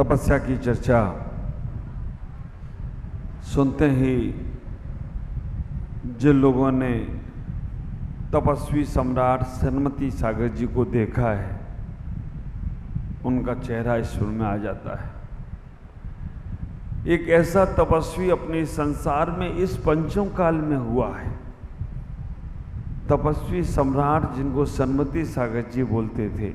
तपस्या की चर्चा सुनते ही जिन लोगों ने तपस्वी सम्राट सनमति सागर जी को देखा है उनका चेहरा स्मरण में आ जाता है। एक ऐसा तपस्वी अपने संसार में इस पंचम काल में हुआ है। तपस्वी सम्राट जिनको सनमति सागर जी बोलते थे।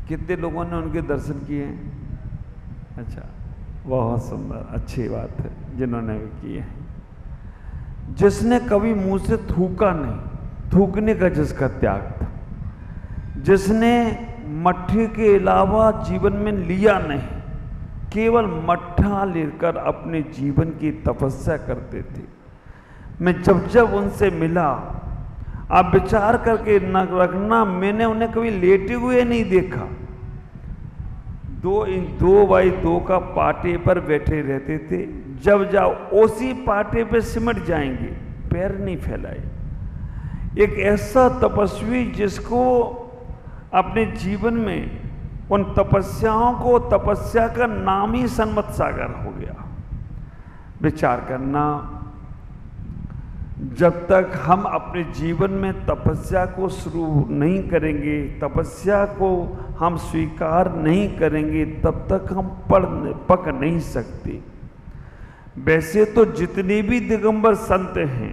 कितने लोगों ने उनके दर्शन किए हैं? अच्छा, बहुत सुंदर, अच्छी बात है जिन्होंने भी किए हैं। जिसने कभी मुंह से थूका नहीं, थूकने का जिसका त्याग था, जिसने मट्ठी के अलावा जीवन में लिया नहीं, केवल मट्ठा लेकर अपने जीवन की तपस्या करते थे। मैं जब उनसे मिला, आप विचार करके न रखना, मैंने उन्हें कभी लेटे हुए नहीं देखा। 2x2 का पाटे पर बैठे रहते थे। जब जाओ उसी पाटे पे सिमट जाएंगे, पैर नहीं फैलाए। एक ऐसा तपस्वी जिसको अपने जीवन में उन तपस्याओं को, तपस्या का नाम ही सनमत सागर हो गया। विचार करना, जब तक हम अपने जीवन में तपस्या को शुरू नहीं करेंगे, तपस्या को हम स्वीकार नहीं करेंगे, तब तक हम पक नहीं सकते। वैसे तो जितने भी दिगंबर संत हैं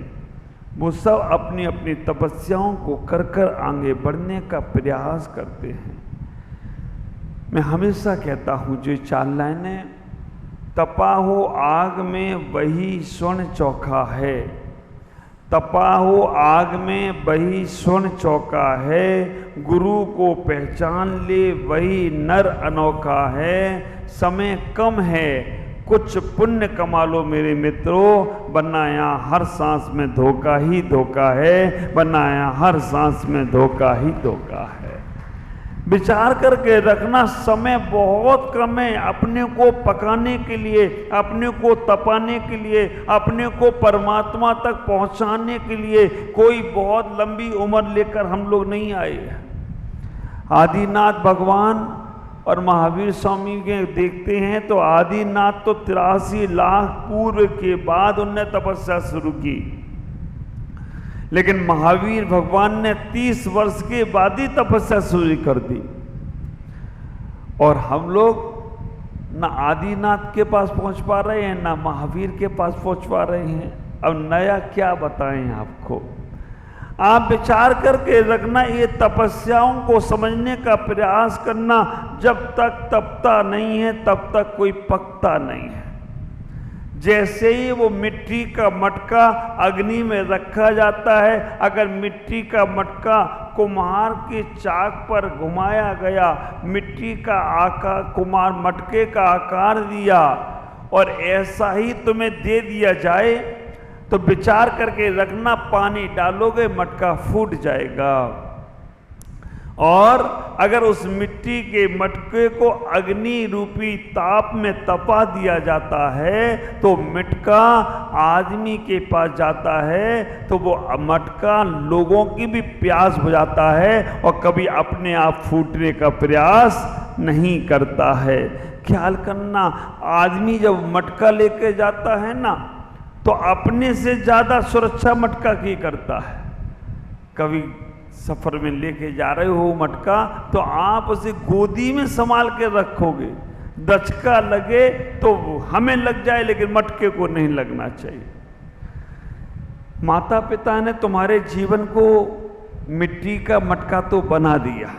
वो सब अपनी अपनी तपस्याओं को कर कर आगे बढ़ने का प्रयास करते हैं। मैं हमेशा कहता हूँ जो 4 लाइनें, तपा हो आग में वही स्वर्ण चौका है, तपा हो आग में वही स्वर्ण चौका है, गुरु को पहचान ले वही नर अनोखा है। समय कम है, कुछ पुण्य कमा लो मेरे मित्रों, बनाया हर सांस में धोखा ही धोखा है, बनाया हर सांस में धोखा ही धोखा है। विचार करके रखना, समय बहुत कम है अपने को पकाने के लिए, अपने को तपाने के लिए, अपने को परमात्मा तक पहुंचाने के लिए। कोई बहुत लंबी उम्र लेकर हम लोग नहीं आए। आदिनाथ भगवान और महावीर स्वामी के देखते हैं तो आदिनाथ तो 83 लाख पूर्व के बाद उनने तपस्या शुरू की, लेकिन महावीर भगवान ने 30 वर्ष के बाद ही तपस्या शुरू कर दी। और हम लोग ना आदिनाथ के पास पहुंच पा रहे हैं, ना महावीर के पास पहुंच पा रहे हैं। अब नया क्या बताएं आपको? आप विचार करके रखना, ये तपस्याओं को समझने का प्रयास करना। जब तक तपता नहीं है तब तक कोई पकता नहीं है। जैसे ही वो मिट्टी का मटका अग्नि में रखा जाता है, अगर मिट्टी का मटका कुम्हार के चाक पर घुमाया गया, मिट्टी का आकार कुम्हार मटके का आकार दिया और ऐसा ही तुम्हें दे दिया जाए तो विचार करके रखना, पानी डालोगे मटका फूट जाएगा। और अगर उस मिट्टी के मटके को अग्नि रूपी ताप में तपा दिया जाता है तो मटका आदमी के पास जाता है तो वो मटका लोगों की भी प्यास बुझाता है और कभी अपने आप फूटने का प्रयास नहीं करता है। ख्याल करना, आदमी जब मटका लेके जाता है ना तो अपने से ज्यादा सुरक्षा मटका की करता है। कभी सफर में लेके जा रहे हो मटका तो आप उसे गोदी में संभाल के रखोगे, दचका लगे तो हमें लग जाए लेकिन मटके को नहीं लगना चाहिए। माता पिता ने तुम्हारे जीवन को मिट्टी का मटका तो बना दिया,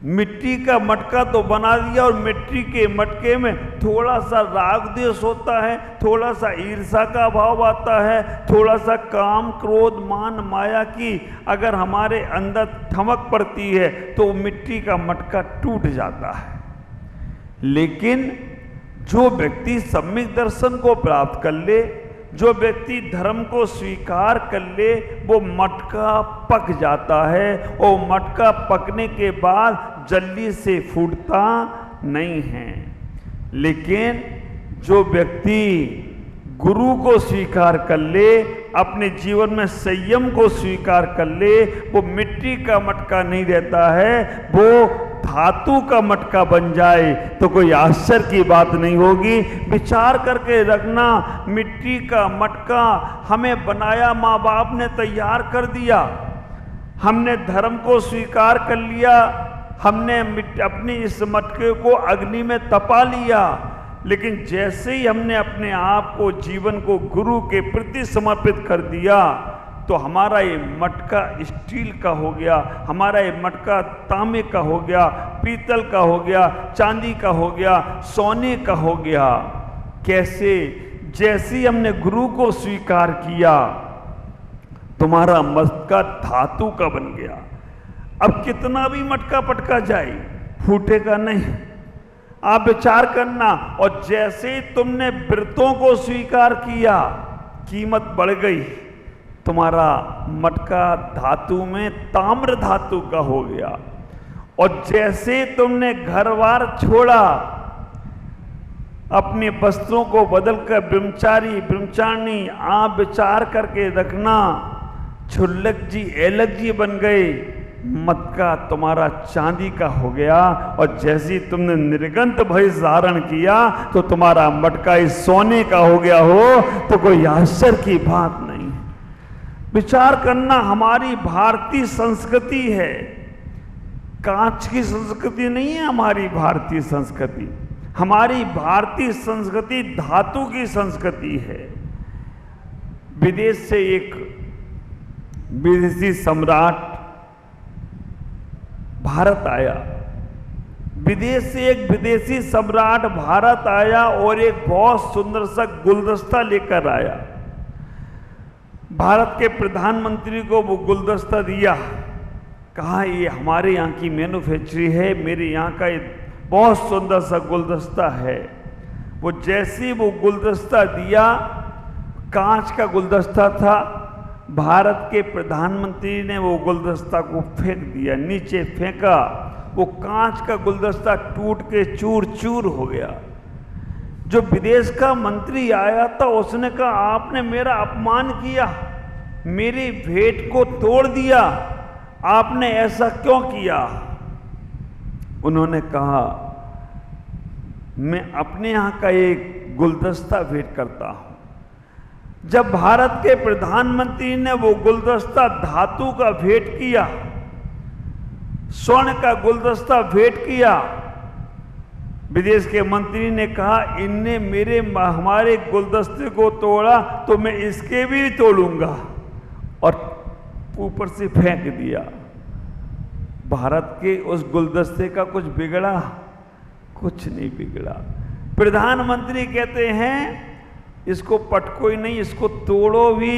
मिट्टी का मटका तो बना दिया और मिट्टी के मटके में थोड़ा सा राग द्वेष होता है, थोड़ा सा ईर्ष्या का भाव आता है, थोड़ा सा काम क्रोध मान माया की अगर हमारे अंदर ठमक पड़ती है तो मिट्टी का मटका टूट जाता है। लेकिन जो व्यक्ति सम्यक दर्शन को प्राप्त कर ले, जो व्यक्ति धर्म को स्वीकार कर ले, वो मटका पक जाता है और मटका पकने के बाद जल्दी से फूटता नहीं है। लेकिन जो व्यक्ति गुरु को स्वीकार कर ले, अपने जीवन में संयम को स्वीकार कर ले, वो मिट्टी का मटका नहीं रहता है, वो धातु का मटका बन जाए तो कोई आश्चर्य की बात नहीं होगी। विचार करके रखना, मिट्टी का मटका हमें बनाया, माँ बाप ने तैयार कर दिया, हमने धर्म को स्वीकार कर लिया, हमने अपनी इस मटके को अग्नि में तपा लिया, लेकिन जैसे ही हमने अपने आप को, जीवन को गुरु के प्रति समर्पित कर दिया तो हमारा ये मटका स्टील का हो गया, हमारा ये मटका तांबे का हो गया, पीतल का हो गया, चांदी का हो गया, सोने का हो गया। कैसे? जैसे ही हमने गुरु को स्वीकार किया तुम्हारा मटका धातु का बन गया। अब कितना भी मटका पटका जाए फूटेगा नहीं। आप विचार करना। और जैसे ही तुमने व्रतों को स्वीकार किया कीमत बढ़ गई, तुम्हारा मटका धातु में ताम्र धातु का हो गया। और जैसे तुमने घरवार छोड़ा, अपने वस्त्रों को बदलकर ब्रह्मचारी आप विचार करके रखना, छुल्लक जी एलक जी बन गए, मटका तुम्हारा चांदी का हो गया। और जैसे तुमने निर्गंत भेष धारण किया तो तुम्हारा मटका इस सोने का हो गया हो तो कोई आश्चर्य की बात नहीं। विचार करना, हमारी भारतीय संस्कृति है, कांच की संस्कृति नहीं है हमारी भारतीय संस्कृति। हमारी भारतीय संस्कृति धातु की संस्कृति है। विदेश से एक विदेशी सम्राट भारत आया, विदेश से एक विदेशी सम्राट भारत आया और एक बहुत सुंदर सा गुलदस्ता लेकर आया। भारत के प्रधानमंत्री को वो गुलदस्ता दिया, कहा ये हमारे यहाँ की मैन्युफैक्चरिंग है, मेरे यहाँ का ये बहुत सुंदर सा गुलदस्ता है। वो जैसे वो गुलदस्ता दिया, कांच का गुलदस्ता था, भारत के प्रधानमंत्री ने वो गुलदस्ता को फेंक दिया, नीचे फेंका, वो कांच का गुलदस्ता टूट के चूर चूर हो गया। जो विदेश का मंत्री आया था उसने कहा आपने मेरा अपमान किया, मेरी भेंट को तोड़ दिया, आपने ऐसा क्यों किया? उन्होंने कहा मैं अपने यहाँ का एक गुलदस्ता भेंट करता हूं। जब भारत के प्रधानमंत्री ने वो गुलदस्ता धातु का भेंट किया, स्वर्ण का गुलदस्ता भेंट किया, विदेश के मंत्री ने कहा इनने हमारे गुलदस्ते को तोड़ा तो मैं इसके भी तोड़ूंगा, और ऊपर से फेंक दिया। भारत के उस गुलदस्ते का कुछ बिगड़ा? कुछ नहीं बिगड़ा। प्रधानमंत्री कहते हैं इसको पटको ही नहीं, इसको तोड़ो भी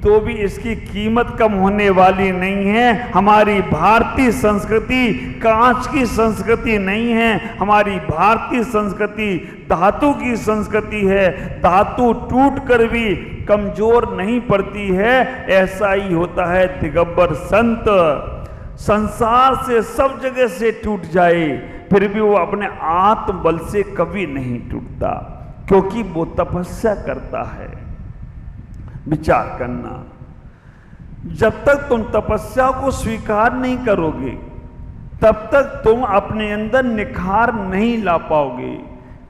तो भी इसकी कीमत कम होने वाली नहीं है। हमारी भारतीय संस्कृति कांच की संस्कृति नहीं है, हमारी भारतीय संस्कृति धातु की संस्कृति है। धातु टूट कर भी कमजोर नहीं पड़ती है। ऐसा ही होता है दिगंबर संत, संसार से सब जगह से टूट जाए फिर भी वो अपने आत्म बल से कभी नहीं टूटता, क्योंकि वो तपस्या करता है। विचार करना, जब तक तुम तपस्या को स्वीकार नहीं करोगे तब तक तुम अपने अंदर निखार नहीं ला पाओगे।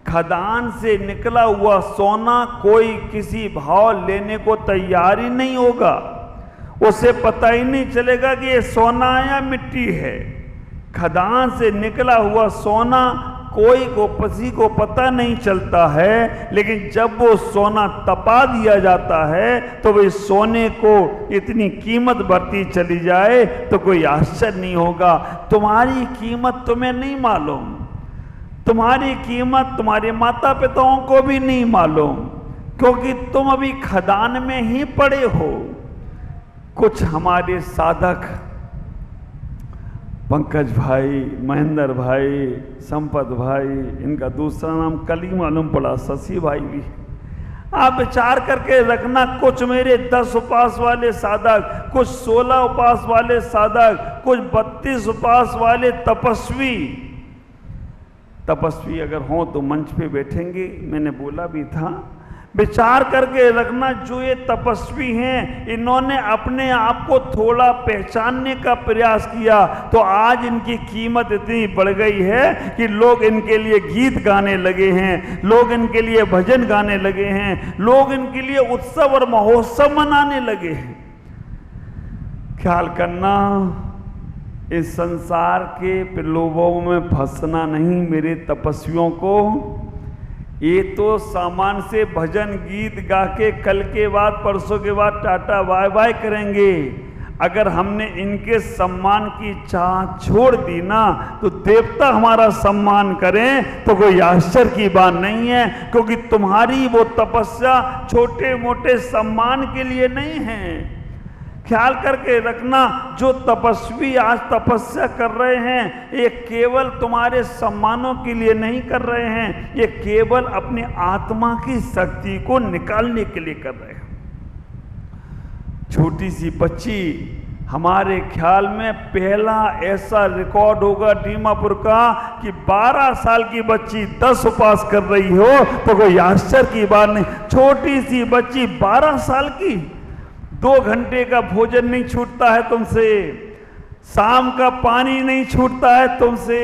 खदान से निकला हुआ सोना कोई किसी भाव लेने को तैयार ही नहीं होगा, उसे पता ही नहीं चलेगा कि ये सोना या मिट्टी है। खदान से निकला हुआ सोना किसी को पता नहीं चलता है, लेकिन जब वो सोना तपा दिया जाता है तो वो सोने को इतनी कीमत बढ़ती चली जाए तो कोई आश्चर्य नहीं होगा। तुम्हारी कीमत तुम्हें नहीं मालूम, तुम्हारी कीमत तुम्हारे माता पिताओं को भी नहीं मालूम, क्योंकि तुम अभी खदान में ही पड़े हो। कुछ हमारे साधक पंकज भाई, महेंद्र भाई, संपत भाई, इनका दूसरा नाम कल ही मालूम पड़ा, शशि भाई भी। आप विचार करके रखना, कुछ मेरे 10 उपास वाले साधक, कुछ 16 उपास वाले साधक, कुछ 32 उपास वाले तपस्वी अगर हों तो मंच पे बैठेंगे। मैंने बोला भी था, विचार करके रखना, जो ये तपस्वी हैं इन्होंने अपने आप को थोड़ा पहचानने का प्रयास किया तो आज इनकी कीमत इतनी बढ़ गई है कि लोग इनके लिए गीत गाने लगे हैं, लोग इनके लिए भजन गाने लगे हैं, लोग इनके लिए उत्सव और महोत्सव मनाने लगे हैं। ख्याल करना, इस संसार के प्रलोभों में फंसना नहीं मेरे तपस्वियों को। ये तो सामान से भजन गीत गा के कल के बाद परसों के बाद टाटा बाय बाय करेंगे। अगर हमने इनके सम्मान की चाह छोड़ दी ना तो देवता हमारा सम्मान करें तो कोई आश्चर्य की बात नहीं है, क्योंकि तुम्हारी वो तपस्या छोटे मोटे सम्मान के लिए नहीं है। ख्याल करके रखना, जो तपस्वी आज तपस्या कर रहे हैं ये केवल तुम्हारे सम्मानों के लिए नहीं कर रहे हैं, ये केवल अपनी आत्मा की शक्ति को निकालने के लिए कर रहे हैं। छोटी सी बच्ची, हमारे ख्याल में पहला ऐसा रिकॉर्ड होगा दीमापुर का कि 12 साल की बच्ची 10 उपवास कर रही हो तो कोई आश्चर्य की बात नहीं। छोटी सी बच्ची 12 साल की, 2 घंटे का भोजन नहीं छूटता है तुमसे, शाम का पानी नहीं छूटता है तुमसे।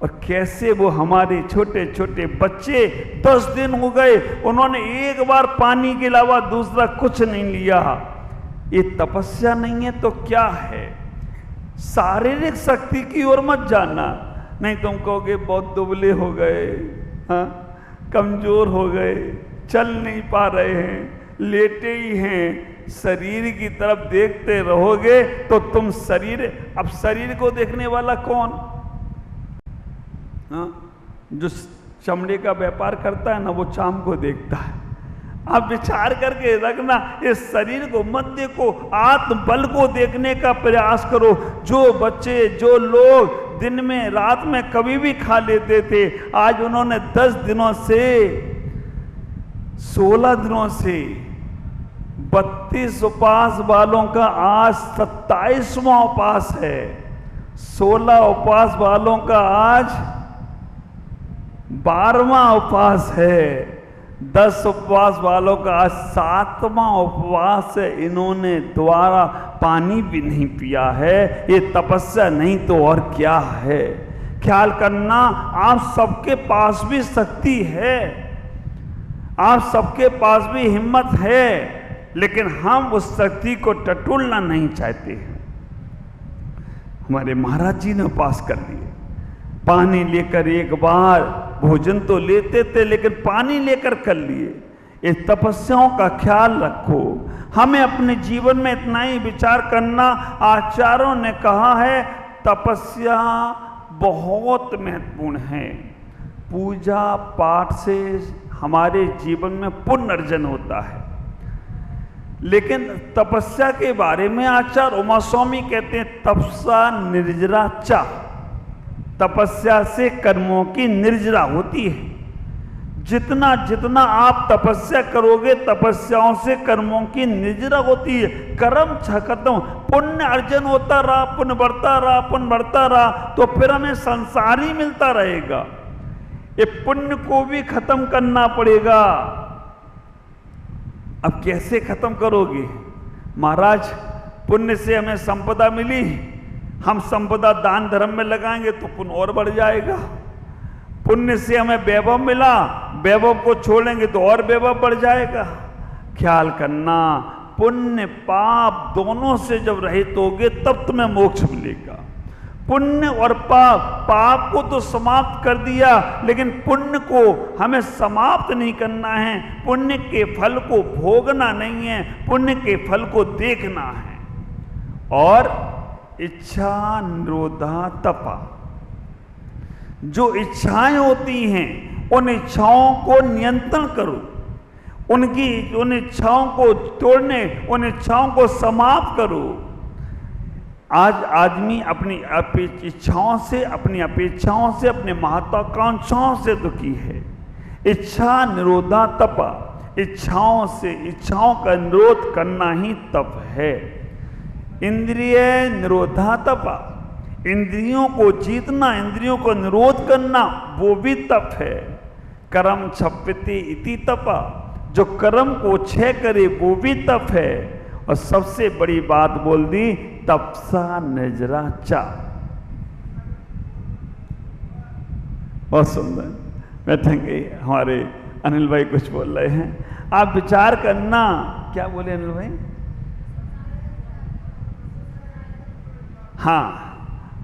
और कैसे वो हमारे छोटे छोटे बच्चे 10 दिन हो गए, उन्होंने एक बार पानी के अलावा दूसरा कुछ नहीं लिया। ये तपस्या नहीं है तो क्या है? शारीरिक शक्ति की ओर मत जाना, नहीं तुम कहोगे बहुत दुबले हो गए, हाँ कमजोर हो गए, चल नहीं पा रहे हैं, लेटे ही हैं। शरीर की तरफ देखते रहोगे तो तुम अब शरीर को देखने वाला कौन? हाँ, जो चमड़े का व्यापार करता है ना वो चाम को देखता है। आप विचार करके रखना, इस शरीर को मत देखो, आत्मबल को देखने का प्रयास करो। जो बच्चे, जो लोग दिन में रात में कभी भी खा लेते थे, आज उन्होंने 10 दिनों से 16 दिनों से 32 उपवास वालों का आज 27वां उपवास है। 16 उपवास वालों का आज 12वां उपवास है। 10 उपवास वालों का आज 7वां उपवास है। इन्होंने दोबारा पानी भी नहीं पिया है। ये तपस्या नहीं तो और क्या है? ख्याल करना, आप सबके पास भी शक्ति है, आप सबके पास भी हिम्मत है, लेकिन हम उस शक्ति को टटोलना नहीं चाहते हैं। हमारे महाराज जी ने उपवास कर लिए, पानी लेकर एक बार भोजन तो लेते थे लेकिन पानी लेकर कर लिए। इस तपस्याओं का ख्याल रखो। हमें अपने जीवन में इतना ही विचार करना, आचार्यों ने कहा है तपस्या बहुत महत्वपूर्ण है। पूजा पाठ से हमारे जीवन में पुण्य अर्जन होता है, लेकिन तपस्या के बारे में आचार्य उमा स्वामी कहते हैं तपसा निर्जरा चा, तपस्या से कर्मों की निर्जरा होती है। जितना जितना आप तपस्या करोगे तपस्याओं से कर्मों की निर्जरा होती है। कर्म खत्म, पुण्य अर्जन होता रहा, पुण्य बढ़ता रहा, पुण्य बढ़ता रहा तो फिर हमें संसार ही मिलता रहेगा। ये पुण्य को भी खत्म करना पड़ेगा। अब कैसे खत्म करोगे? महाराज पुण्य से हमें संपदा मिली, हम संपदा दान धर्म में लगाएंगे तो पुण्य और बढ़ जाएगा। पुण्य से हमें वैभव मिला, वैभव को छोड़ेंगे तो और वैभव बढ़ जाएगा। ख्याल करना, पुण्य पाप दोनों से जब रहित होगे तब तुम्हें मोक्ष मिलेगा। पुण्य और पाप, पाप को तो समाप्त कर दिया लेकिन पुण्य को हमें समाप्त नहीं करना है। पुण्य के फल को भोगना नहीं है, पुण्य के फल को देखना है। और इच्छा निरोधा तपा, जो इच्छाएं होती हैं उन इच्छाओं को नियंत्रण करो, उन इच्छाओं को तोड़ने, उन इच्छाओं को समाप्त करो। आज आदमी अपनी इच्छाओं से, अपनी अपेक्षाओं से, अपने महत्वाकांक्षाओं से दुखी है। इच्छा निरोधा तपा, इच्छाओं से, इच्छाओं का निरोध करना ही तप है। इंद्रिय निरोधा तपा, इंद्रियों को जीतना, इंद्रियों को निरोध करना वो भी तप है। कर्म क्षप्यते इति तपा, जो कर्म को क्षय करे वो भी तप है। और सबसे बड़ी बात बोल दी, तपसा निजरा चा। बहुत सुंदर। बैठेंगे, हमारे अनिल भाई कुछ बोल रहे हैं, आप विचार करना। क्या बोले अनिल भाई? हाँ,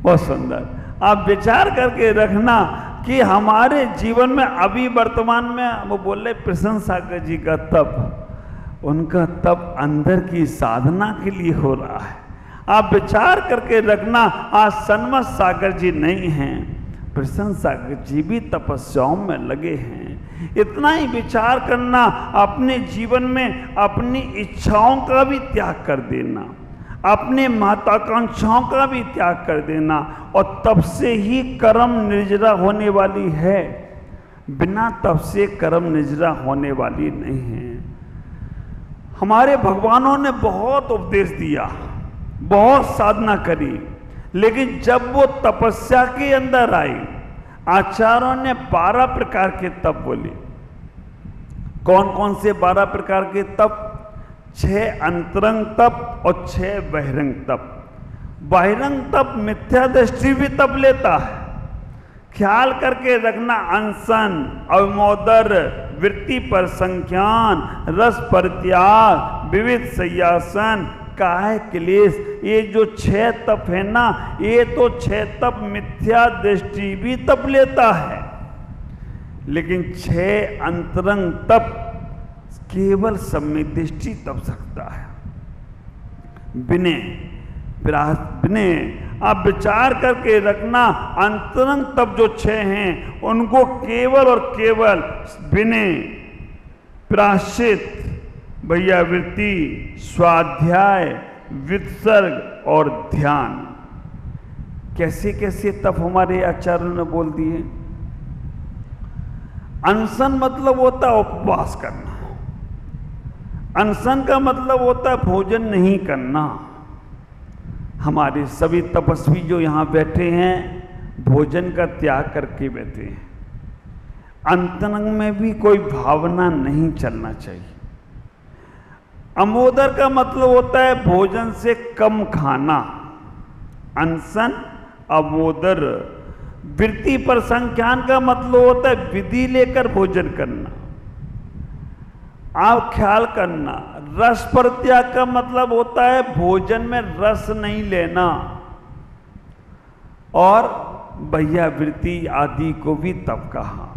बहुत सुंदर। आप विचार करके रखना कि हमारे जीवन में अभी वर्तमान में वो बोल रहे प्रसन्न सागर जी का तप, उनका तप अंदर की साधना के लिए हो रहा है। आप विचार करके रखना, आज सन्मत सागर जी नहीं हैं, प्रसन्न सागर जी भी तपस्याओं में लगे हैं। इतना ही विचार करना, अपने जीवन में अपनी इच्छाओं का भी त्याग कर देना, अपने महत्वाकांक्षाओं का भी त्याग कर देना, और तप से ही कर्म निर्जरा होने वाली है। बिना तप से कर्म निर्जरा होने वाली नहीं है। हमारे भगवानों ने बहुत उपदेश दिया, बहुत साधना करी, लेकिन जब वो तपस्या के अंदर आई, आचार्यों ने 12 प्रकार के तप बोले। कौन कौन से 12 प्रकार के तप? 6 अंतरंग तप और 6 बहिरंग तप। बहिरंग तप मिथ्या दृष्टि भी तप लेता है। ख्याल करके रखना, अनशन, अवमोदर, वृत्ति पर संख्यान, रस पर त्याग, विविध सय्यासन, काहे क्लेश, ये जो 6 तप है ना, ये तो 6 तप मिथ्या दृष्टि भी तप लेता है। लेकिन 6 अंतरंग तप केवल सम्यक दृष्टि तप सकता है। विनय आप विचार करके रखना, अंतरंग तप जो 6 हैं उनको केवल और केवल विनय, प्रायश्चित, भैया वृत्ति, स्वाध्याय, विसर्ग और ध्यान। कैसे कैसे तप हमारे आचार्यों ने बोल दिए। अनशन मतलब होता है उपवास करना। अनशन का मतलब होता है भोजन नहीं करना। हमारे सभी तपस्वी जो यहाँ बैठे हैं, भोजन का त्याग करके बैठे हैं। अंतरंग में भी कोई भावना नहीं चलना चाहिए। अमोदर का मतलब होता है भोजन से कम खाना। अनशन, अमोदर। वृत्ति पर संख्यान का मतलब होता है विधि लेकर भोजन करना। आप ख्याल करना, रस पर त्याग का मतलब होता है भोजन में रस नहीं लेना। और भैया वृत्ति आदि को भी तप कहा।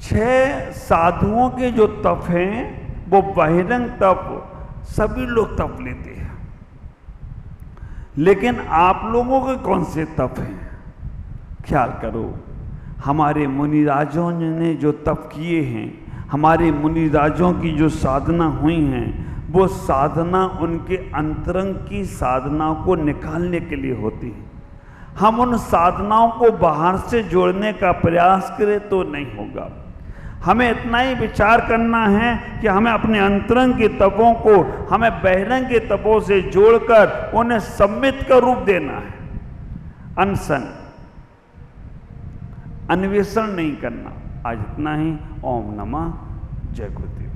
6 साधुओं के जो तप हैं वो बहिरंग तप सभी लोग तप लेते हैं, लेकिन आप लोगों के कौन से तप हैं? ख्याल करो, हमारे मुनिराजों ने जो तप किए हैं, हमारे मुनिराजों की जो साधना हुई हैं, वो साधना उनके अंतरंग की साधनाओं को निकालने के लिए होती है। हम उन साधनाओं को बाहर से जोड़ने का प्रयास करें तो नहीं होगा। हमें इतना ही विचार करना है कि हमें अपने अंतरंग के तपों को हमें बहिरंग के तपों से जोड़कर उन्हें सम्मित का रूप देना है। अनशन, अन्वेषण नहीं करना। आज इतना ही। ओम नमः, जय गुरुदेव।